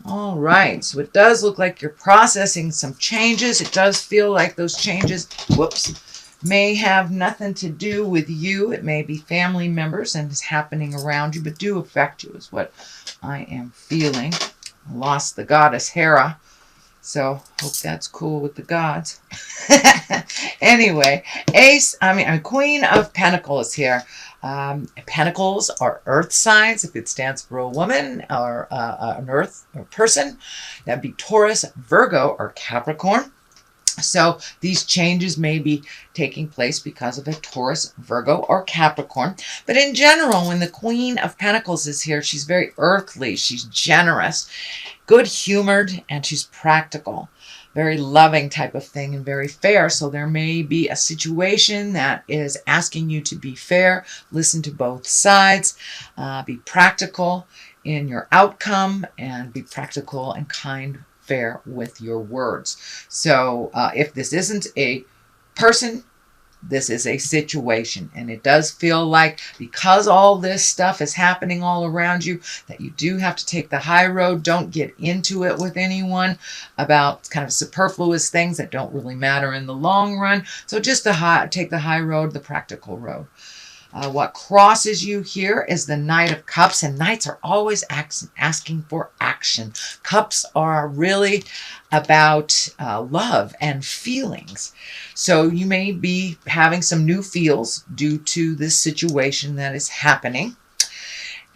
All right, so it does look like you're processing some changes. It does feel like those changes, whoops, may have nothing to do with you. It may be family members and is happening around you, but do affect you is what I am feeling. I lost the goddess Hera, so hope that's cool with the gods. Anyway, Queen of Pentacles here. Pentacles are earth signs. If it stands for a woman or an earth or person, that'd be Taurus, Virgo, or Capricorn. So these changes may be taking place because of a Taurus, Virgo, or Capricorn. But in general, when the Queen of Pentacles is here, she's very earthly. She's generous, good-humored, and she's practical. Very loving type of thing and very fair. So there may be a situation that is asking you to be fair, listen to both sides, be practical in your outcome, and be practical and kind, fair with your words. So if this isn't a person, this is a situation, and it does feel like because all this stuff is happening all around you that you do have to take the high road. Don't get into it with anyone about kind of superfluous things that don't really matter in the long run. So just take the high road, the practical road. What crosses you here is the Knight of Cups, and Knights are always asking for action. Cups are really about love and feelings. So you may be having some new feels due to this situation that is happening.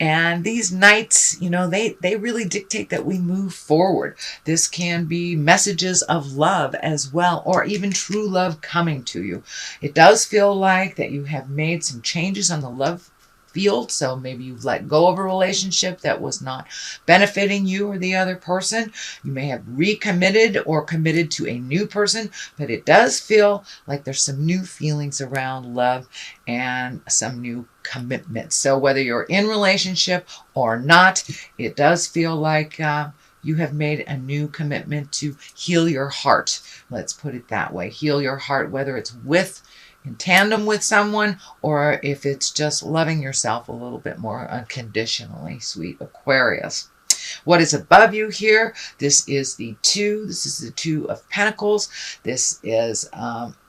And these Knights, they really dictate that we move forward. This can be messages of love as well, or even true love coming to you. It does feel like that you have made some changes on the love field. So maybe you've let go of a relationship that was not benefiting you or the other person. You may have recommitted or committed to a new person, but it does feel like there's some new feelings around love and some new commitment. So whether you're in relationship or not, it does feel like you have made a new commitment to heal your heart. Let's put it that way. Heal your heart, whether it's in tandem with someone, or if it's just loving yourself a little bit more unconditionally, sweet Aquarius. What is above you here? This is the Two. This is the Two of Pentacles. This is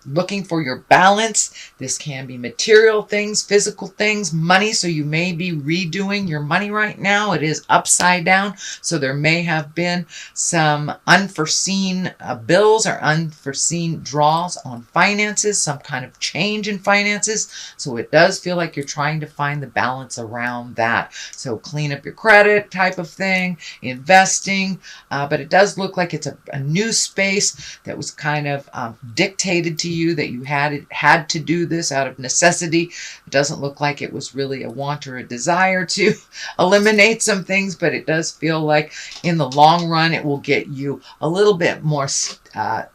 looking for your balance. This can be material things, physical things, money. So you may be redoing your money right now. It is upside down. So there may have been some unforeseen bills or unforeseen draws on finances, some kind of change in finances. So it does feel like you're trying to find the balance around that. So clean up your credit type of thing, investing. But it does look like it's a new space that was kind of dictated to you, that you had to do this out of necessity. It doesn't look like it was really a want or a desire to eliminate some things, but it does feel like in the long run it will get you a little bit more static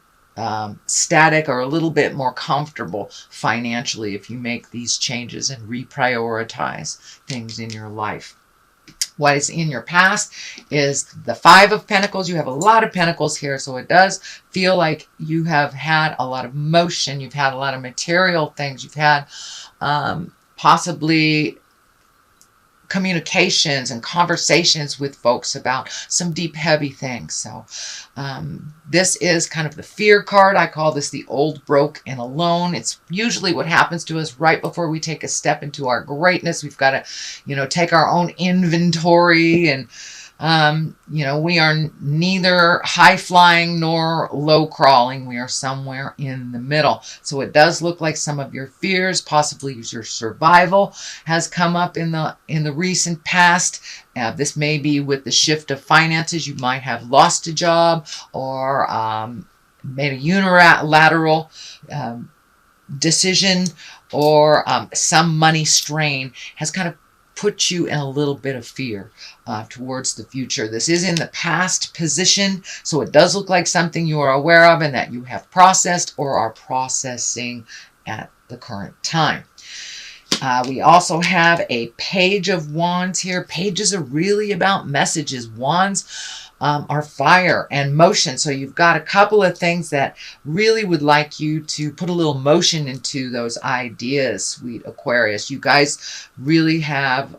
or a little bit more comfortable financially if you make these changes and reprioritize things in your life. What is in your past is the Five of Pentacles. You have a lot of pentacles here, so it does feel like you have had a lot of motion. You've had a lot of material things. You've had possibly communications and conversations with folks about some deep, heavy things. So this is kind of the fear card. I call this the old, broke, and alone. It's usually what happens to us right before we take a step into our greatness. We've got to, take our own inventory, and we are neither high flying nor low crawling. We are somewhere in the middle. So it does look like some of your fears, possibly your survival, has come up in the recent past. This may be with the shift of finances. You might have lost a job or made a unilateral decision, or some money strain has kind of put you in a little bit of fear towards the future. This is in the past position, so it does look like something you are aware of and that you have processed or are processing at the current time. We also have a Page of Wands here. Pages are really about messages. Wands are fire and motion. So you've got a couple of things that really would like you to put a little motion into those ideas, sweet Aquarius. You guys really have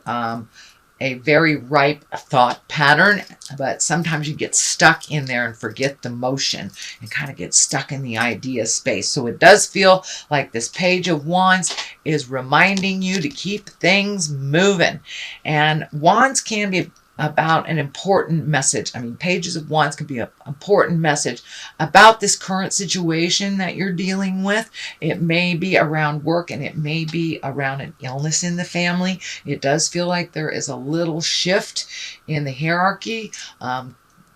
a very ripe thought pattern, but sometimes you get stuck in there and forget the motion and kind of get stuck in the idea space. So it does feel like this Page of Wands is reminding you to keep things moving. And Wands can be about an important message. I mean, Pages of Wands can be an important message about this current situation that you're dealing with. It may be around work, and it may be around an illness in the family. It does feel like there is a little shift in the hierarchy.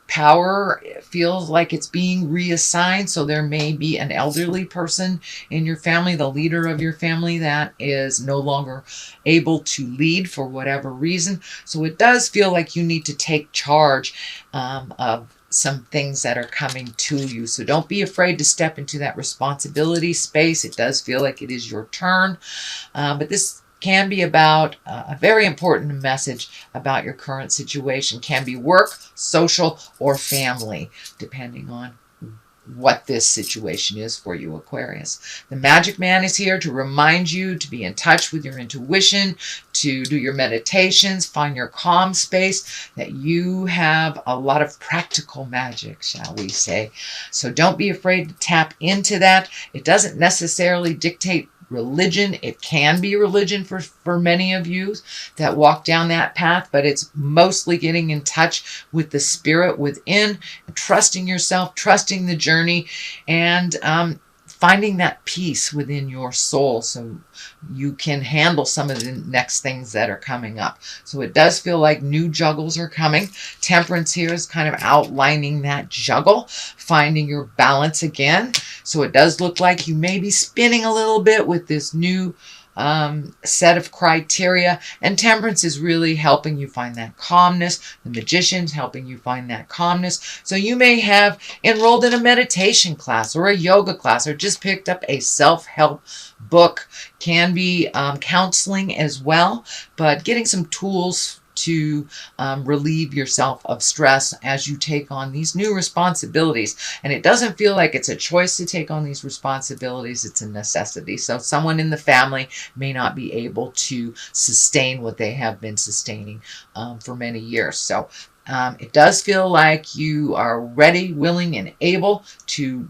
Power feels like it's being reassigned. So there may be an elderly person in your family, the leader of your family, that is no longer able to lead for whatever reason. So it does feel like you need to take charge of some things that are coming to you. So don't be afraid to step into that responsibility space. It does feel like it is your turn. But this can be about a very important message about your current situation. Can be work, social, or family, depending on what this situation is for you, Aquarius. The Magic Man is here to remind you to be in touch with your intuition, to do your meditations, find your calm space, that you have a lot of practical magic, shall we say. So don't be afraid to tap into that. It doesn't necessarily dictate religion. It can be religion for many of you that walk down that path, but it's mostly getting in touch with the spirit within, trusting yourself, trusting the journey, and finding that peace within your soul so you can handle some of the next things that are coming up. So it does feel like new juggles are coming. Temperance here is kind of outlining that juggle, finding your balance again. So it does look like you may be spinning a little bit with this new set of criteria, and Temperance is really helping you find that calmness. The Magician's helping you find that calmness. So you may have enrolled in a meditation class or a yoga class, or just picked up a self-help book. Can be counseling as well, but getting some tools to relieve yourself of stress as you take on these new responsibilities. And it doesn't feel like it's a choice to take on these responsibilities, it's a necessity. So someone in the family may not be able to sustain what they have been sustaining for many years. So it does feel like you are ready, willing, and able to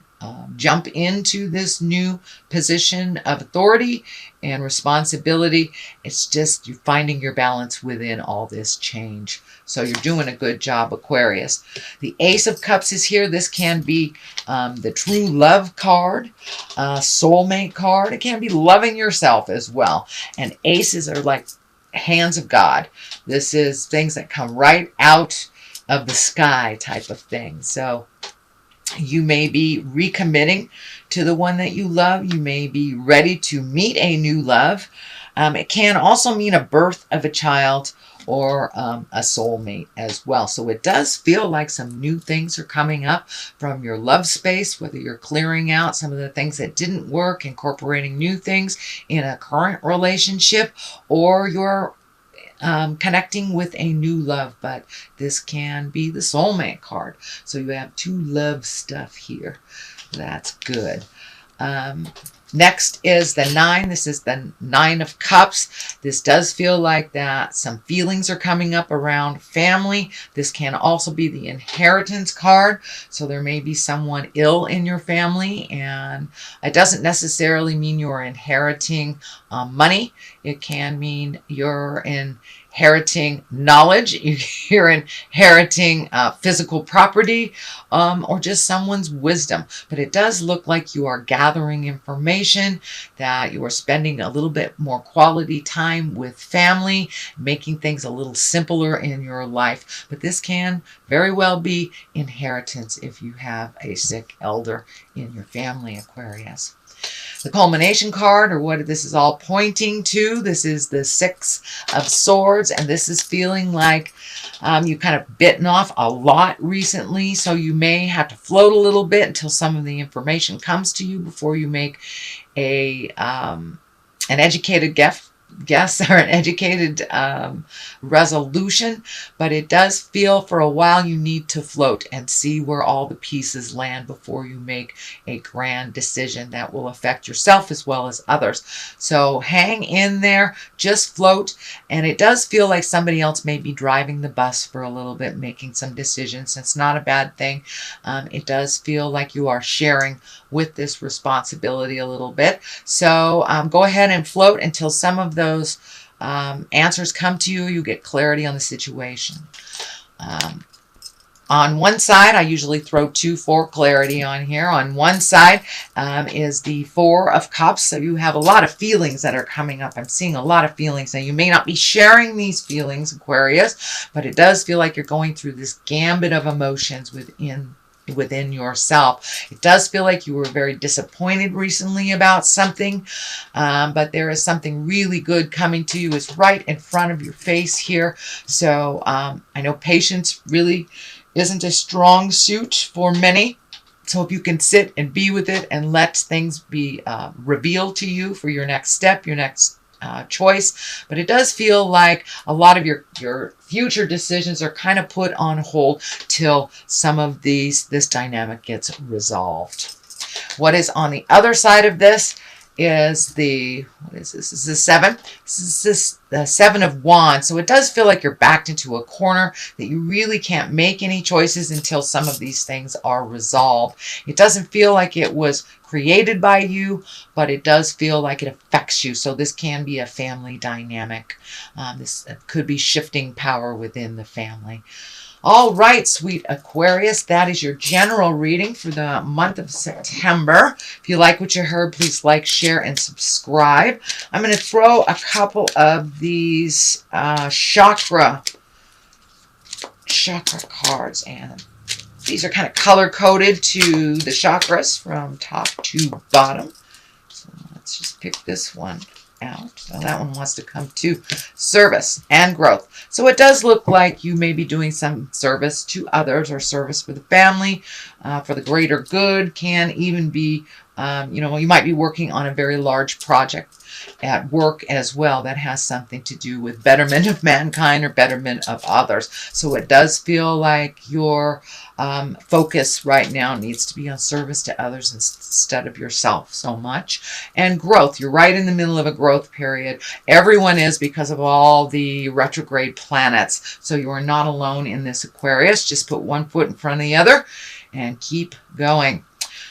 jump into this new position of authority and responsibility. It's just you're finding your balance within all this change. So you're doing a good job, Aquarius. The Ace of Cups is here. This can be the true love card, soulmate card. It can be loving yourself as well. And aces are like hands of God. This is things that come right out of the sky type of thing. So you may be recommitting to the one that you love. You may be ready to meet a new love. It can also mean a birth of a child or a soulmate as well. So it does feel like some new things are coming up from your love space, whether you're clearing out some of the things that didn't work, incorporating new things in a current relationship, or you're connecting with a new love. But this can be the soulmate card. So you have two love stuff here. That's good. Next is the 9. This is the 9 of Cups. This does feel like that some feelings are coming up around family. This can also be the inheritance card. So there may be someone ill in your family, and it doesn't necessarily mean you're inheriting money. It can mean you're inheriting knowledge, you're inheriting physical property, or just someone's wisdom. But it does look like you are gathering information, that you are spending a little bit more quality time with family, making things a little simpler in your life. But this can very well be inheritance if you have a sick elder in your family, Aquarius. The culmination card, or what this is all pointing to, this is the 6 of Swords, and this is feeling like you kind of bitten off a lot recently, so you may have to float a little bit until some of the information comes to you before you make an educated guess, or an educated resolution, but it does feel for a while you need to float and see where all the pieces land before you make a grand decision that will affect yourself as well as others. So hang in there, just float, and it does feel like somebody else may be driving the bus for a little bit, making some decisions. It's not a bad thing. It does feel like you are sharing with this responsibility a little bit. So go ahead and float until some of those answers come to you. You get clarity on the situation. On one side, I usually throw 2 for clarity on here. On one side is the 4 of Cups. So you have a lot of feelings that are coming up. I'm seeing a lot of feelings. Now, you may not be sharing these feelings, Aquarius, but it does feel like you're going through this gambit of emotions within yourself. It does feel like you were very disappointed recently about something, but there is something really good coming to you. It's right in front of your face here. So I know patience really isn't a strong suit for many. So if you can sit and be with it and let things be revealed to you for your next step, your next choice. But it does feel like a lot of your future decisions are kind of put on hold till some of this dynamic gets resolved. What is on the other side of this is what is this? This is the 7. This is the 7 of Wands. So it does feel like you're backed into a corner, that you really can't make any choices until some of these things are resolved. It doesn't feel like it was created by you, but it does feel like it affects you. So this can be a family dynamic. This could be shifting power within the family. All right, sweet Aquarius, that is your general reading for the month of September. If you like what you heard, please like, share, and subscribe. I'm going to throw a couple of these chakra cards, and these are kind of color-coded to the chakras from top to bottom. So let's just pick this one out. So that one wants to come to service and growth. So it does look like you may be doing some service to others or service for the family, for the greater good. Can even be, you might be working on a very large project at work as well that has something to do with betterment of mankind or betterment of others. So it does feel like your focus right now needs to be on service to others instead of yourself so much. And growth, you're right in the middle of a growth period. Everyone is, because of all the retrograde planets. So you are not alone in this, Aquarius. Just put one foot in front of the other and keep going.